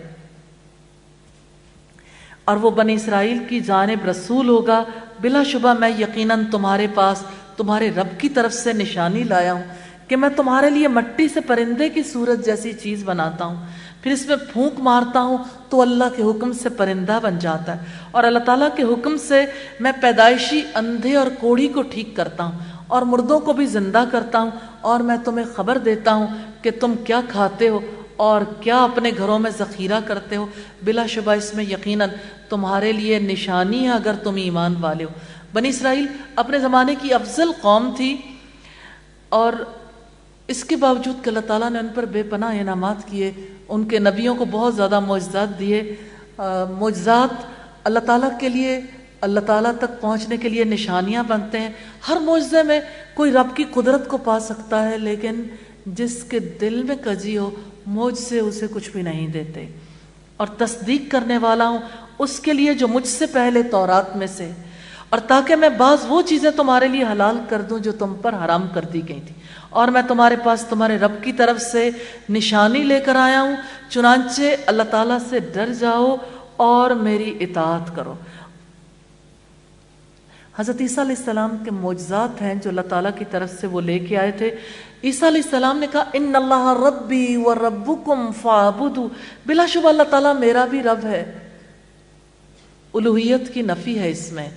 اور وہ بنی اسرائیل کی جانب رسول ہوگا۔ بلا شبہ میں یقیناً تمہارے پاس تمہارے رب کی طرف سے نشانی لایا ہوں کہ میں تمہارے لیے مٹی سے پرندے کی صورت جیسی چیز بناتا ہوں، پھر اس میں پھونک مارتا ہوں تو اللہ کے حکم سے پرندہ بن جاتا ہے، اور اللہ تعالیٰ کے حکم سے میں پیدائشی اندھے اور کوڑھی کو ٹھیک کرتا ہوں اور مردوں کو بھی زندہ کرتا ہوں، اور میں تمہیں خبر دیتا ہوں کہ تم کیا کھاتے ہو اور کیا اپنے گھروں میں ذخیرہ کرتے ہو، بلا شبہ اس میں یقیناً تمہارے لیے نشانی ہے اگر تم ایمان والے ہو۔ بنی اسرائیل اپنے زمانے کی افضل قوم تھی، اور اس کے باوجود کہ اللہ تعالیٰ نے ان پر بے پناہ انعامات کیے، ان کے نبیوں کو بہت زیادہ معجزات دیے۔ معجزات اللہ تعالیٰ کے لیے اللہ تعالیٰ تک پہنچنے کے لیے نشانیاں بنتے ہیں. ہر معجزے میں کوئی رب کی قدرت کو پا سکتا ہے، لیکن جس کے دل میں کجی ہو معجزے اسے کچھ بھی نہیں دیتے. اور تصدیق کرنے والا ہوں اس کے لیے جو مجھ سے پہلے تورات میں سے، اور تاکہ میں بعض وہ چیزیں تمہارے لیے حلال کر دوں جو تم پر حرام کر دی گئی تھی، اور میں تمہارے پاس تمہارے رب کی طرف سے نشانی لے کر آیا ہوں. چنانچہ اللہ تعالیٰ سے ڈر جاؤ اور میری اطاعت کرو. حضرت عیسیٰ علیہ السلام کے معجزات ہیں جو اللہ تعالیٰ کی طرف سے وہ لے کے آئے تھے. عیسیٰ علیہ السلام نے کہا ان اللہ ربی و ربکم فاعبدوا، بلا شبہ اللہ تعالیٰ میرا بھی رب ہے. الوہیت کی نفی ہے اس میں،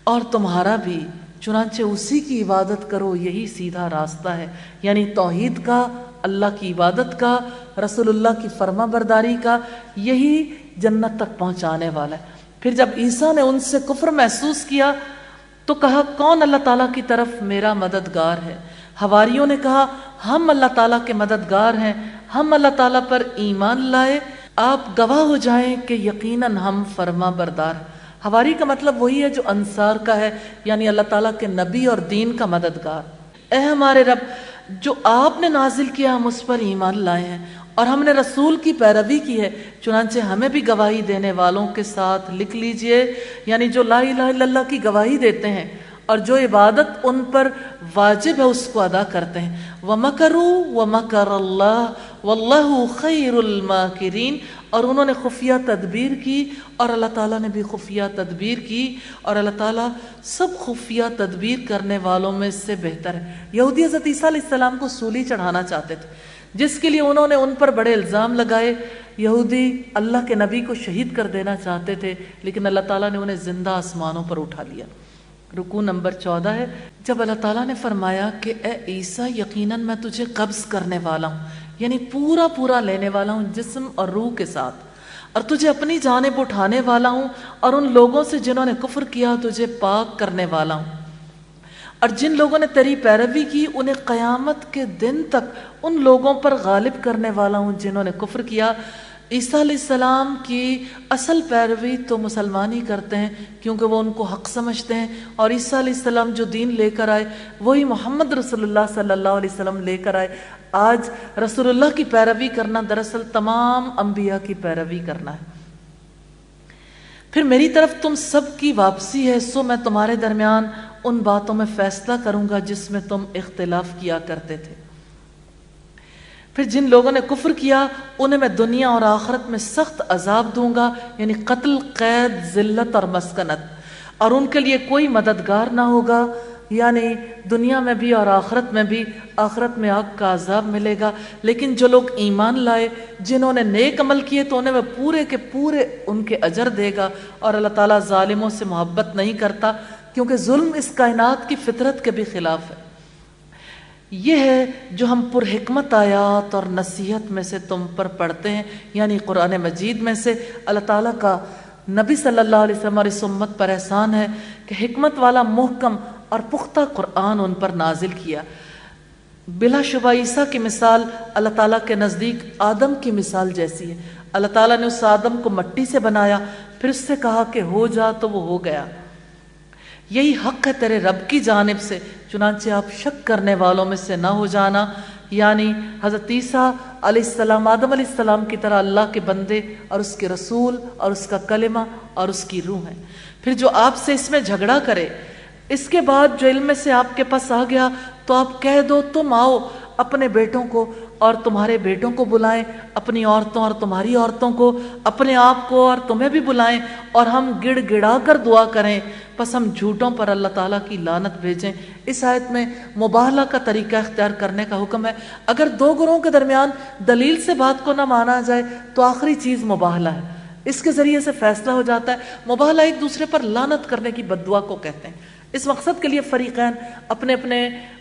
اور تمہارا بھی، چنانچہ اسی کی عبادت کرو، یہی سیدھا راستہ ہے. یعنی توحید کا، اللہ کی عبادت کا، رسول اللہ کی فرما برداری کا، یہی جنت تک پہنچانے والا ہے. پھر جب عیسیٰ نے ان سے کفر محسوس کیا تو کہا کون اللہ تعالیٰ کی طرف میرا مددگار ہے؟ حواریوں نے کہا ہم اللہ تعالیٰ کے مددگار ہیں، ہم اللہ تعالیٰ پر ایمان لائے، آپ گواہ ہو جائیں کہ یقیناً ہم فرما بردار ہیں. حواری کا مطلب وہی ہے جو انصار کا ہے، یعنی اللہ تعالیٰ کے نبی اور دین کا مددگار. اے ہمارے رب، جو آپ نے نازل کیا ہم اس پر ایمان لائے ہیں، اور ہم نے رسول کی پیروی کی ہے، چنانچہ ہمیں بھی گواہی دینے والوں کے ساتھ لکھ لیجئے. یعنی جو لا الہ الا اللہ کی گواہی دیتے ہیں اور جو عبادت ان پر واجب ہے اس کو ادا کرتے ہیں. وَمَكَرُوا وَمَكَرَ اللَّهُ وَاللَّهُ خَيْرُ الْمَاكِرِينَ، اور انہوں نے خفیہ تدبیر کی اور اللہ تعالیٰ نے بھی خفیہ تدبیر کی، اور اللہ تعالیٰ سب خفیہ تدبیر کرنے والوں میں سے بہتر ہے. یہودی حضرت عیسیٰ علیہ السلام کو سولی چڑھانا چاہتے تھے، جس کے لیے انہوں نے ان پر بڑے الزام لگائے. یہودی اللہ کے نبی کو شہید کر دینا چاہتے تھے، لیکن اللہ تعالیٰ نے انہیں زندہ آسمانوں پر اٹھا لیا. رکوع نمبر 14 ہے. جب اللہ تعالیٰ نے فرمایا کہ اے عیسیٰ یقیناً میں تجھے قبض کرنے والا ہوں، یعنی پورا پورا لینے والا ہوں جسم اور روح کے ساتھ، اور تجھے اپنی جانب اٹھانے والا ہوں، اور ان لوگوں سے جنہوں نے کفر کیا تجھے پاک کرنے والا ہوں، اور جن لوگوں نے تیری پیروی کی انہیں قیامت کے دن تک ان لوگوں پر غالب کرنے والا ہوں جنہوں نے کفر کیا. عیسیٰ علیہ السلام کی اصل پیروی تو مسلمان ہی کرتے ہیں کیونکہ وہ ان کو حق سمجھتے ہیں، اور عیسیٰ علیہ السلام جو دین لے کر آئے وہی محمد رسول اللہ صلی اللہ علیہ وسلم لے کر آئے. آج رسول اللہ کی پیروی کرنا دراصل تمام انبیاء کی پیروی کرنا ہے. پھر میری طرف تم سب کی واپسی ہے، سو میں تمہارے درمیان ان باتوں میں فیصلہ کروں گا جس میں تم اختلاف کیا کرتے تھے. پھر جن لوگوں نے کفر کیا انہیں میں دنیا اور آخرت میں سخت عذاب دوں گا، یعنی قتل، قید، ذلت اور مسکنت، اور ان کے لیے کوئی مددگار نہ ہوگا، یعنی دنیا میں بھی اور آخرت میں بھی. آخرت میں آگ کا عذاب ملے گا. لیکن جو لوگ ایمان لائے، جنہوں نے نیک عمل کیے، تو انہیں وہ پورے کے پورے ان کے اجر دے گا. اور اللہ تعالیٰ ظالموں سے محبت نہیں کرتا، کیونکہ ظلم اس کائنات کی فطرت کے بھی خلاف ہے. یہ ہے جو ہم پر حکمت آیات اور نصیحت میں سے تم پر پڑھتے ہیں، یعنی قرآن مجید میں سے. اللہ تعالیٰ کا نبی صلی اللہ علیہ وسلم اور اس امت پر احسان ہے کہ حکمت والا محکم اور پختہ قرآن ان پر نازل کیا. بلا شبہ عیسیٰ کی مثال اللہ تعالیٰ کے نزدیک آدم کی مثال جیسی ہے. اللہ تعالیٰ نے اس آدم کو مٹی سے بنایا، پھر اس سے کہا کہ ہو جا تو وہ ہو گیا. یہی حق ہے تیرے رب کی جانب سے، چنانچہ آپ شک کرنے والوں میں سے نہ ہو جانا. یعنی حضرت عیسیٰ علیہ السلام آدم علیہ السلام کی طرح اللہ کے بندے اور اس کے رسول اور اس کا کلمہ اور اس کی روح ہیں. پھر جو آپ سے اس میں جھگڑا کرے، اس کے بعد جو علم سے آپ کے پاس آ گیا، تو آپ کہہ دو تم آؤ اپنے بیٹوں کو اور تمہارے بیٹوں کو بلائیں، اپنی عورتوں اور تمہاری عورتوں کو، اپنے آپ کو اور تمہیں بھی بلائیں، اور ہم گڑ گڑا کر دعا کریں، پس ہم جھوٹوں پر اللہ تعالیٰ کی لعنت بھیجیں. اس آیت میں مباہلہ کا طریقہ اختیار کرنے کا حکم ہے. اگر دو گروہوں کے درمیان دلیل سے بات کو نہ مانا جائے تو آخری چیز مباہلہ ہے، اس کے ذریعے سے فیصلہ ہو جاتا ہے. مباہلہ ایک دوسرے پر لعنت کرنے کی بد دعا کو کہتے ہیں. اس مقصد کے لیے فریقین اپنے اپنے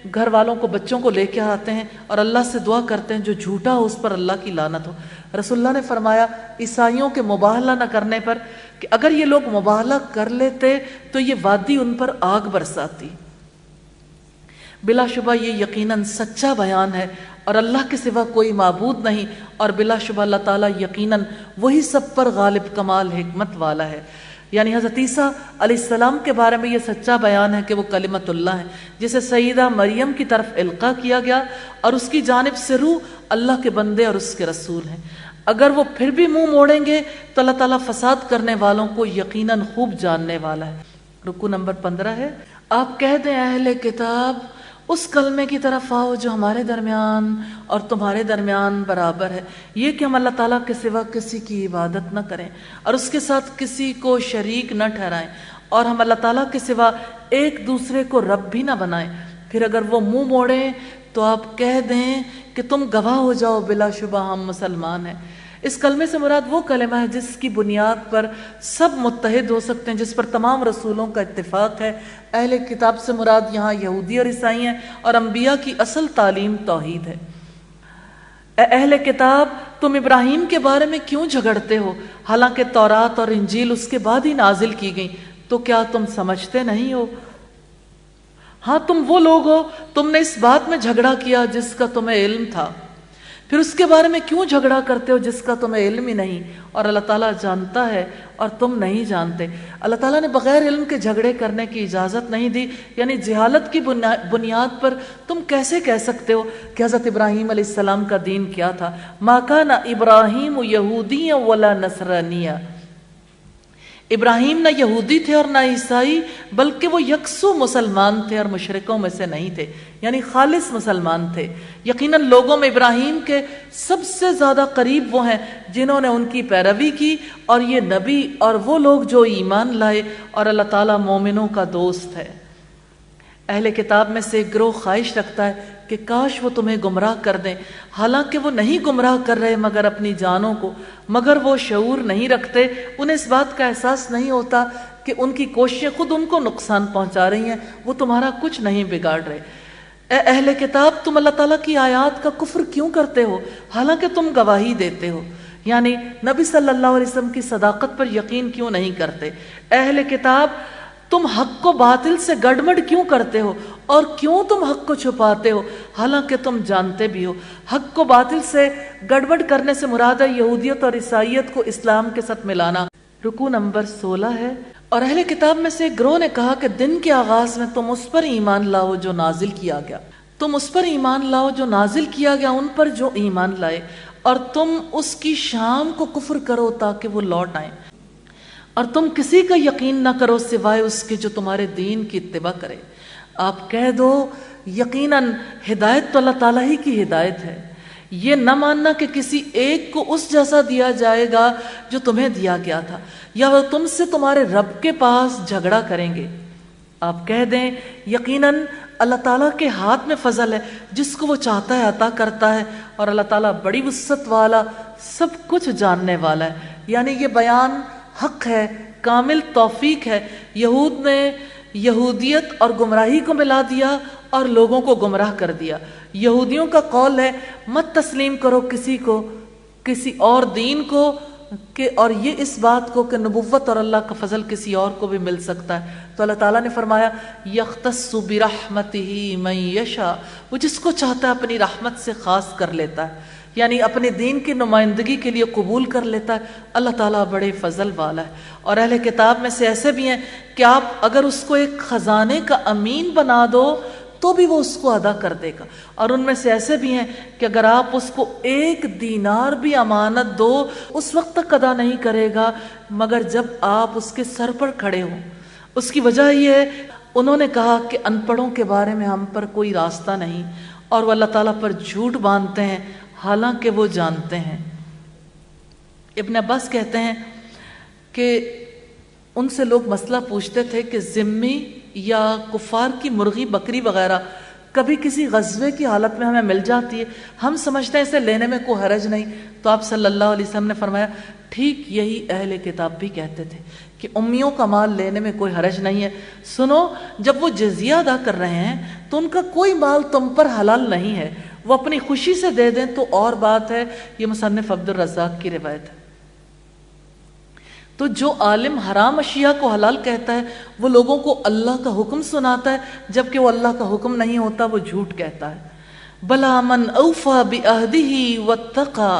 گھر والوں کو، بچوں کو لے کے آتے ہیں اور اللہ سے دعا کرتے ہیں جو جھوٹا ہو اس پر اللہ کی لعنت ہو. رسول اللہ نے فرمایا عیسائیوں کے مباہلہ نہ کرنے پر کہ اگر یہ لوگ مباہلہ کر لیتے تو یہ وادی ان پر آگ برساتی. بلا شبہ یہ یقیناً سچا بیان ہے اور اللہ کے سوا کوئی معبود نہیں، اور بلا شبہ اللہ تعالیٰ یقیناً وہی سب پر غالب کمال حکمت والا ہے. یعنی حضرت عیسیٰ علیہ السلام کے بارے میں یہ سچا بیان ہے کہ وہ کلمت اللہ ہے، جسے سیدہ مریم کی طرف القا کیا گیا، اور اس کی جانب سے روح اللہ کے بندے اور اس کے رسول ہیں۔ اگر وہ پھر بھی منہ موڑیں گے تو اللہ تعالیٰ فساد کرنے والوں کو یقیناً خوب جاننے والا ہے۔ رکوع نمبر 15 ہے، آپ کہہ دیں اہل کتاب اس کلمے کی طرف آؤ جو ہمارے درمیان اور تمہارے درمیان برابر ہے، یہ کہ ہم اللہ تعالیٰ کے سوا کسی کی عبادت نہ کریں اور اس کے ساتھ کسی کو شریک نہ ٹھہرائیں، اور ہم اللہ تعالیٰ کے سوا ایک دوسرے کو رب بھی نہ بنائیں۔ پھر اگر وہ منہ موڑیں تو آپ کہہ دیں کہ تم گواہ ہو جاؤ بلا شبہ ہم مسلمان ہیں۔ اس کلمے سے مراد وہ کلمہ ہے جس کی بنیاد پر سب متحد ہو سکتے ہیں، جس پر تمام رسولوں کا اتفاق ہے۔ اہل کتاب سے مراد یہاں یہودی اور عیسائی ہیں، اور انبیاء کی اصل تعلیم توحید ہے۔ اے اہل کتاب، تم ابراہیم کے بارے میں کیوں جھگڑتے ہو حالانکہ تورات اور انجیل اس کے بعد ہی نازل کی گئیں؟ تو کیا تم سمجھتے نہیں ہو؟ ہاں تم وہ لوگ ہو، تم نے اس بات میں جھگڑا کیا جس کا تمہیں علم تھا، پھر اس کے بارے میں کیوں جھگڑا کرتے ہو جس کا تمہیں علم ہی نہیں؟ اور اللہ تعالیٰ جانتا ہے اور تم نہیں جانتے۔ اللہ تعالیٰ نے بغیر علم کے جھگڑے کرنے کی اجازت نہیں دی، یعنی جہالت کی بنیاد پر تم کیسے کہہ سکتے ہو کہ حضرت ابراہیم علیہ السلام کا دین کیا تھا؟ ما کان ابراہیم یہودیا ولا نصرانیا، ابراہیم نہ یہودی تھے اور نہ عیسائی، بلکہ وہ یکسو مسلمان تھے اور مشرکوں میں سے نہیں تھے، یعنی خالص مسلمان تھے۔ یقیناً لوگوں میں ابراہیم کے سب سے زیادہ قریب وہ ہیں جنہوں نے ان کی پیروی کی، اور یہ نبی اور وہ لوگ جو ایمان لائے، اور اللہ تعالیٰ مومنوں کا دوست ہے۔ اہل کتاب میں سے ایک گروہ خواہش رکھتا ہے کہ کاش وہ تمہیں گمراہ کر دیں، حالانکہ وہ نہیں گمراہ کر رہے مگر اپنی جانوں کو، مگر وہ شعور نہیں رکھتے، انہیں اس بات کا احساس نہیں ہوتا کہ ان کی کوششیں خود ان کو نقصان پہنچا رہی ہیں، وہ تمہارا کچھ نہیں بگاڑ رہے۔ اے اہل کتاب، تم اللہ تعالیٰ کی آیات کا کفر کیوں کرتے ہو حالانکہ تم گواہی دیتے ہو؟ یعنی نبی صلی اللہ علیہ وسلم کی صداقت پر یقین کیوں نہیں کرتے؟ اہل کتاب، تم حق کو باطل سے گڑبڑ کیوں کرتے ہو، اور کیوں تم حق کو چھپاتے ہو حالانکہ تم جانتے بھی ہو؟ حق کو باطل سے گڑبڑ کرنے سے مراد ہے یہودیت اور عیسائیت کو اسلام کے ساتھ ملانا۔ رکوع نمبر 16 ہے، اور اہل کتاب میں سے ایک گروہ نے کہا کہ دن کے آغاز میں تم اس پر ایمان لاؤ جو نازل کیا گیا، تم اس پر ایمان لاؤ جو نازل کیا گیا، ان پر جو ایمان لائے، اور تم اس کی شام کو کفر کرو تاکہ وہ لوٹ آئیں، اور تم کسی کا یقین نہ کرو سوائے اس کے جو تمہارے دین کی اتباع کرے۔ آپ کہہ دو یقیناً ہدایت تو اللہ تعالیٰ ہی کی ہدایت ہے، یہ نہ ماننا کہ کسی ایک کو اس جیسا دیا جائے گا جو تمہیں دیا گیا تھا، یا وہ تم سے تمہارے رب کے پاس جھگڑا کریں گے۔ آپ کہہ دیں یقیناً اللہ تعالیٰ کے ہاتھ میں فضل ہے، جس کو وہ چاہتا ہے عطا کرتا ہے، اور اللہ تعالیٰ بڑی وسعت والا سب کچھ جاننے والا ہے۔ یعنی یہ بیان حق ہے، کامل توفیق ہے۔ یہود نے یہودیت اور گمراہی کو ملا دیا اور لوگوں کو گمراہ کر دیا۔ یہودیوں کا قول ہے مت تسلیم کرو کسی کو، کسی اور دین کو، کہ اور یہ اس بات کو کہ نبوت اور اللہ کا فضل کسی اور کو بھی مل سکتا ہے۔ تو اللہ تعالیٰ نے فرمایا یختص برحمتہ من یشاء، وہ جس کو چاہتا ہے اپنی رحمت سے خاص کر لیتا ہے، یعنی اپنے دین کی نمائندگی کے لیے قبول کر لیتا ہے۔ اللہ تعالیٰ بڑے فضل والا ہے۔ اور اہل کتاب میں سے ایسے بھی ہیں کہ آپ اگر اس کو ایک خزانے کا امین بنا دو تو بھی وہ اس کو ادا کر دے گا، اور ان میں سے ایسے بھی ہیں کہ اگر آپ اس کو 1 دینار بھی امانت دو اس وقت تک ادا نہیں کرے گا مگر جب آپ اس کے سر پر کھڑے ہوں۔ اس کی وجہ یہ ہے انہوں نے کہا کہ ان پڑھوں کے بارے میں ہم پر کوئی راستہ نہیں، اور وہ اللہ تعالیٰ پر جھوٹ باندھتے ہیں حالانکہ وہ جانتے ہیں۔ ابن عباس کہتے ہیں کہ ان سے لوگ مسئلہ پوچھتے تھے کہ ذمی یا کفار کی مرغی بکری وغیرہ کبھی کسی غزوے کی حالت میں ہمیں مل جاتی ہے، ہم سمجھتے ہیں اسے لینے میں کوئی حرج نہیں۔ تو آپ صلی اللہ علیہ وسلم نے فرمایا ٹھیک یہی اہل کتاب بھی کہتے تھے کہ امیوں کا مال لینے میں کوئی حرج نہیں ہے۔ سنو، جب وہ جزیہ ادا کر رہے ہیں تو ان کا کوئی مال تم پر حلال نہیں ہے، وہ اپنی خوشی سے دے دیں تو اور بات ہے۔ یہ مصنف عبد الرزاق کی روایت ہے۔ تو جو عالم حرام اشیاء کو حلال کہتا ہے وہ لوگوں کو اللہ کا حکم سناتا ہے، جبکہ وہ اللہ کا حکم نہیں ہوتا، وہ جھوٹ کہتا ہے۔ بلا من اوفى بعہدہ واتقى،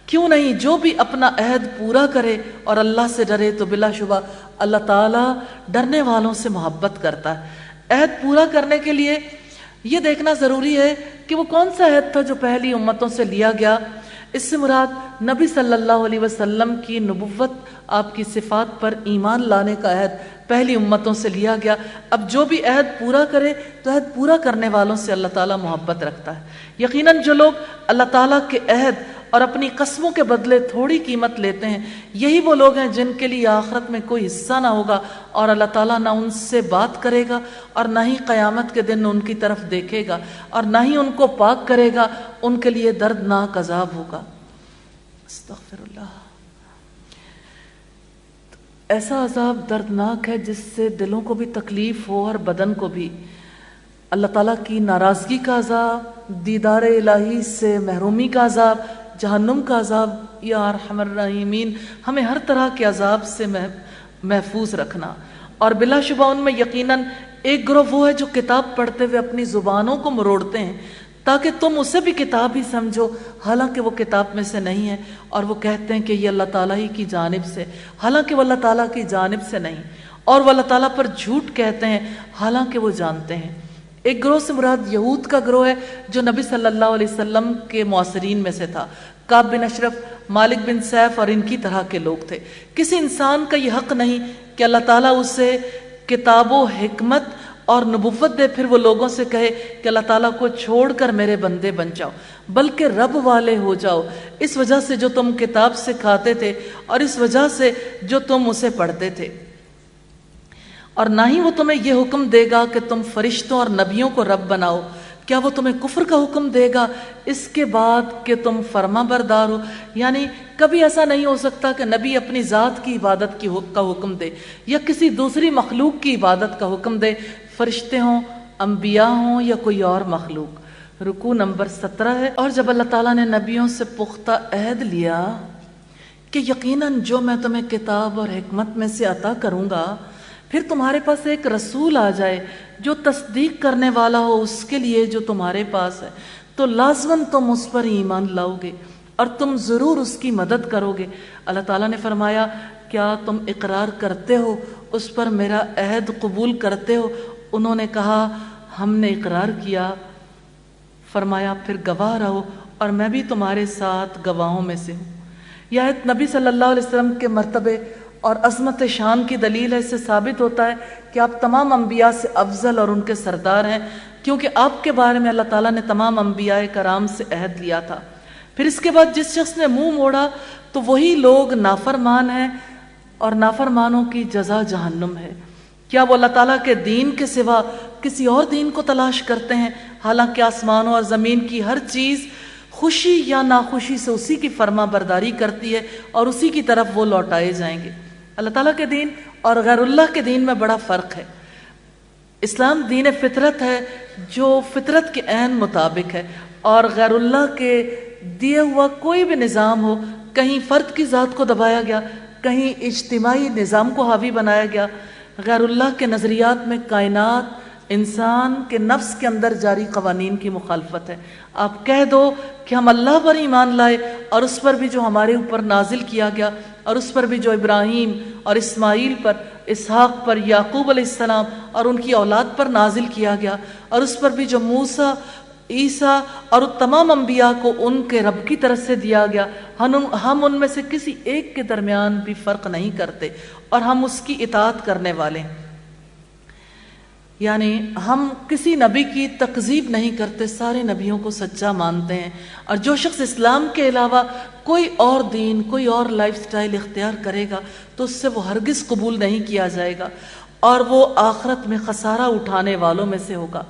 کیوں نہیں جو بھی اپنا عہد پورا کرے اور اللہ سے ڈرے تو بلا شبہ اللہ تعالیٰ ڈرنے والوں سے محبت کرتا ہے۔ عہد پورا کرنے کے لیے یہ دیکھنا ضروری ہے کہ وہ کون سا عہد تھا جو پہلی امتوں سے لیا گیا۔ اس سے مراد نبی صلی اللہ علیہ وسلم کی نبوت، آپ کی صفات پر ایمان لانے کا عہد پہلی امتوں سے لیا گیا۔ اب جو بھی عہد پورا کرے تو عہد پورا کرنے والوں سے اللہ تعالیٰ محبت رکھتا ہے۔ یقیناً جو لوگ اللہ تعالیٰ کے عہد اور اپنی قسموں کے بدلے تھوڑی قیمت لیتے ہیں، یہی وہ لوگ ہیں جن کے لیے آخرت میں کوئی حصہ نہ ہوگا، اور اللہ تعالیٰ نہ ان سے بات کرے گا اور نہ ہی قیامت کے دن ان کی طرف دیکھے گا اور نہ ہی ان کو پاک کرے گا، ان کے لیے دردناک عذاب ہوگا۔ استغفر اللہ۔ ایسا عذاب دردناک ہے جس سے دلوں کو بھی تکلیف ہو اور بدن کو بھی۔ اللہ تعالیٰ کی ناراضگی کا عذاب، دیدار الہی سے محرومی کا عذاب، جہنم کا عذاب۔ یا ارحم الراحمین، ہمیں ہر طرح کے عذاب سے محفوظ رکھنا۔ اور بلا شبہ ان میں یقیناً ایک گروہ وہ ہے جو کتاب پڑھتے ہوئے اپنی زبانوں کو مروڑتے ہیں تاکہ تم اسے بھی کتاب ہی سمجھو، حالانکہ وہ کتاب میں سے نہیں ہے، اور وہ کہتے ہیں کہ یہ اللہ تعالیٰ ہی کی جانب سے، حالانکہ وہ اللہ تعالیٰ کی جانب سے نہیں، اور وہ اللہ تعالیٰ پر جھوٹ کہتے ہیں حالانکہ وہ جانتے ہیں۔ ایک گروہ سے مراد یہود کا گروہ ہے جو نبی صلی اللہ علیہ وسلم کے معاصرین میں سے تھا۔ کعب بن اشرف، مالک بن سیف اور ان کی طرح کے لوگ تھے۔ کسی انسان کا یہ حق نہیں کہ اللہ تعالیٰ اسے کتاب و حکمت اور نبوت دے پھر وہ لوگوں سے کہے کہ اللہ تعالیٰ کو چھوڑ کر میرے بندے بن جاؤ، بلکہ رب والے ہو جاؤ، اس وجہ سے جو تم کتاب سے کھاتے تھے اور اس وجہ سے جو تم اسے پڑھتے تھے۔ اور نہ ہی وہ تمہیں یہ حکم دے گا کہ تم فرشتوں اور نبیوں کو رب بناؤ۔ کیا وہ تمہیں کفر کا حکم دے گا اس کے بعد کہ تم فرما بردار ہو؟ یعنی کبھی ایسا نہیں ہو سکتا کہ نبی اپنی ذات کی عبادت کا حکم دے یا کسی دوسری مخلوق کی عبادت کا حکم دے، فرشتے ہوں، انبیاء ہوں یا کوئی اور مخلوق۔ رکوع نمبر 17 ہے۔ اور جب اللہ تعالیٰ نے نبیوں سے پختہ عہد لیا کہ یقیناً جو میں تمہیں کتاب اور حکمت میں سے عطا کروں گا، پھر تمہارے پاس ایک رسول آ جائے جو تصدیق کرنے والا ہو اس کے لیے جو تمہارے پاس ہے، تو لازماً تم اس پر ایمان لاؤ گے اور تم ضرور اس کی مدد کرو گے۔ اللہ تعالیٰ نے فرمایا کیا تم اقرار کرتے ہو، اس پر میرا عہد قبول کرتے ہو؟ انہوں نے کہا ہم نے اقرار کیا۔ فرمایا پھر گواہ رہو اور میں بھی تمہارے ساتھ گواہوں میں سے ہوں۔ یہ آیت نبی صلی اللہ علیہ وسلم کے مرتبے اور عظمت شان کی دلیل ہے۔ اس سے ثابت ہوتا ہے کہ آپ تمام انبیاء سے افضل اور ان کے سردار ہیں، کیونکہ آپ کے بارے میں اللہ تعالیٰ نے تمام انبیاء کرام سے عہد لیا تھا۔ پھر اس کے بعد جس شخص نے منہ موڑا تو وہی لوگ نافرمان ہیں، اور نافرمانوں کی جزا جہنم ہے۔ کیا وہ اللہ تعالیٰ کے دین کے سوا کسی اور دین کو تلاش کرتے ہیں، حالانکہ آسمانوں اور زمین کی ہر چیز خوشی یا ناخوشی سے اسی کی فرما برداری کرتی ہے اور اسی کی طرف وہ لوٹائے جائیں گے۔ اللہ تعالیٰ کے دین اور غیر اللہ کے دین میں بڑا فرق ہے۔ اسلام دین فطرت ہے جو فطرت کے عین مطابق ہے، اور غیر اللہ کے دیے ہوا کوئی بھی نظام ہو، کہیں فرد کی ذات کو دبایا گیا، کہیں اجتماعی نظام کو حاوی بنایا گیا۔ غیر اللہ کے نظریات میں کائنات انسان کے نفس کے اندر جاری قوانین کی مخالفت ہے۔ آپ کہہ دو کہ ہم اللہ پر ایمان لائے اور اس پر بھی جو ہمارے اوپر نازل کیا گیا، اور اس پر بھی جو ابراہیم اور اسماعیل پر، اسحاق پر، یعقوب علیہ السلام اور ان کی اولاد پر نازل کیا گیا، اور اس پر بھی جو موسیٰ، عیسیٰ اور تمام انبیاء کو ان کے رب کی طرف سے دیا گیا، ہم ان میں سے کسی ایک کے درمیان بھی فرق نہیں کرتے، اور ہم اس کی اطاعت کرنے والے ہیں۔ یعنی ہم کسی نبی کی تکذیب نہیں کرتے، سارے نبیوں کو سچا مانتے ہیں، اور جو شخص اسلام کے علاوہ کوئی اور دین، کوئی اور لائف سٹائل اختیار کرے گا تو اس سے وہ ہرگز قبول نہیں کیا جائے گا، اور وہ آخرت میں خسارہ اٹھانے والوں میں سے ہوگا۔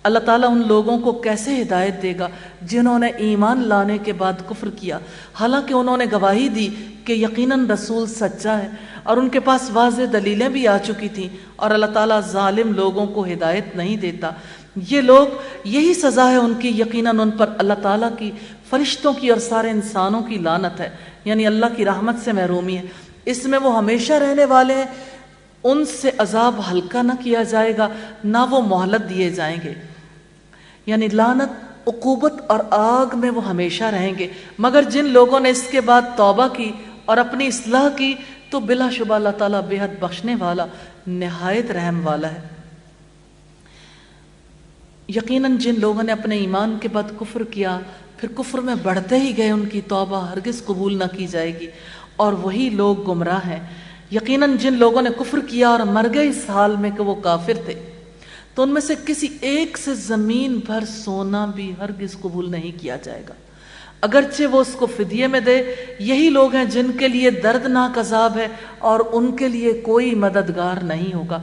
اللہ تعالیٰ ان لوگوں کو کیسے ہدایت دے گا جنہوں نے ایمان لانے کے بعد کفر کیا، حالانکہ انہوں نے گواہی دی کہ یقیناً رسول سچا ہے اور ان کے پاس واضح دلیلیں بھی آ چکی تھیں، اور اللہ تعالیٰ ظالم لوگوں کو ہدایت نہیں دیتا۔ یہ لوگ، یہی سزا ہے ان کی، یقیناً ان پر اللہ تعالیٰ کی، فرشتوں کی اور سارے انسانوں کی لعنت ہے، یعنی اللہ کی رحمت سے محرومی ہے۔ اس میں وہ ہمیشہ رہنے والے ہیں، ان سے عذاب ہلکا نہ کیا جائے گا، نہ وہ مہلت دیے جائیں گے۔ یعنی لعنت عقوبت اور آگ میں وہ ہمیشہ رہیں گے۔ مگر جن لوگوں نے اس کے بعد توبہ کی اور اپنی اصلاح کی تو بلا شبہ اللہ تعالیٰ بے حد بخشنے والا، نہایت رحم والا ہے۔ یقیناً جن لوگوں نے اپنے ایمان کے بعد کفر کیا، پھر کفر میں بڑھتے ہی گئے، ان کی توبہ ہرگز قبول نہ کی جائے گی، اور وہی لوگ گمراہ ہیں۔ یقیناً جن لوگوں نے کفر کیا اور مر گئے اس حال میں کہ وہ کافر تھے، تو ان میں سے کسی ایک سے زمین بھر سونا بھی ہرگز قبول نہیں کیا جائے گا، اگرچہ وہ اس کو فدیے میں دے۔ یہی لوگ ہیں جن کے لیے دردناک عذاب ہے اور ان کے لیے کوئی مددگار نہیں ہوگا۔